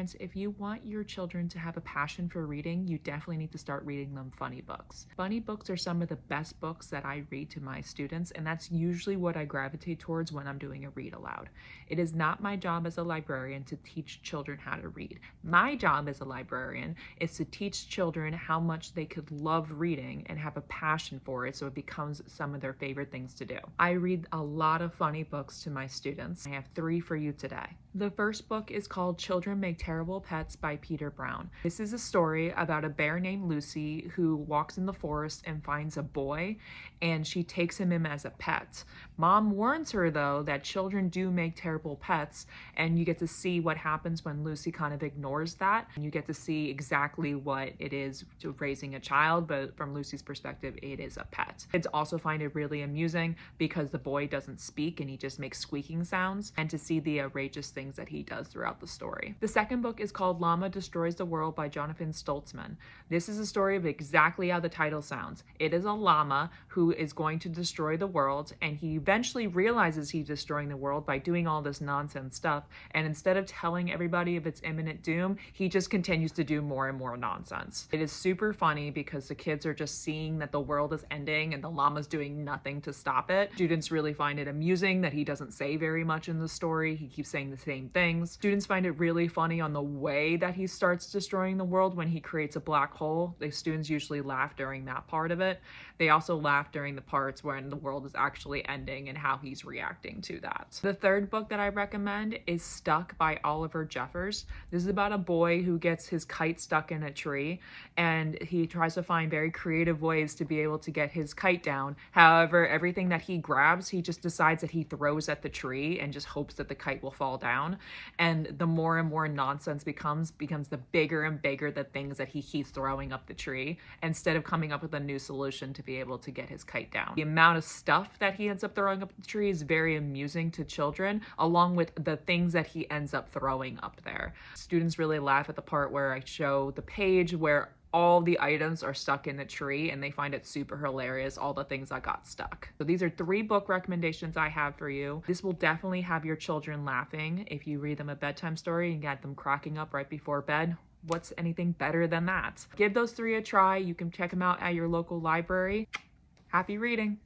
parents, if you want your children to have a passion for reading, you definitely need to start reading them funny books. Funny books are some of the best books that I read to my students, and that's usually what I gravitate towards when I'm doing a read aloud. It is not my job as a librarian to teach children how to read. My job as a librarian is to teach children how much they could love reading and have a passion for it so it becomes some of their favorite things to do. I read a lot of funny books to my students. I have 3 for you today. The first book is called Children Make Terrible Pets by Peter Brown. This is a story about a bear named Lucy who walks in the forest and finds a boy, and she takes him in as a pet. Mom warns her, though, that children do make terrible pets, and you get to see what happens when Lucy kind of ignores that. And you get to see exactly what it is to raising a child, but from Lucy's perspective, it is a pet. Kids also find it really amusing because the boy doesn't speak and he just makes squeaking sounds, and to see the outrageous things that he does throughout the story. The second book is called Llama Destroys the World by Jonathan Stoltzman. This is a story of exactly how the title sounds. It is a llama who is going to destroy the world, and he eventually realizes he's destroying the world by doing all this nonsense stuff, and instead of telling everybody of its imminent doom, he just continues to do more and more nonsense. It is super funny because the kids are just seeing that the world is ending and the llama's doing nothing to stop it. Students really find it amusing that he doesn't say very much in the story. He keeps saying the same things. Students find it really funny on the way that he starts destroying the world when he creates a black hole. The students usually laugh during that part of it. They also laugh during the parts when the world is actually ending and how he's reacting to that. The third book that I recommend is Stuck by Oliver Jeffers. This is about a boy who gets his kite stuck in a tree, and he tries to find very creative ways to be able to get his kite down. However, everything that he grabs, he just decides that he throws at the tree and just hopes that the kite will fall down. And the more and more nonsense becomes the bigger and bigger the things that he keeps throwing up the tree, instead of coming up with a new solution to be able to get his kite down. The amount of stuff that he ends up throwing up the tree is very amusing to children, along with the things that he ends up throwing up there. Students really laugh at the part where I show the page where all the items are stuck in the tree, and they find it super hilarious, all the things that got stuck. So these are 3 book recommendations I have for you. This will definitely have your children laughing. If you read them a bedtime story and get them cracking up right before bed, what's anything better than that? Give those 3 a try. You can check them out at your local library. Happy reading.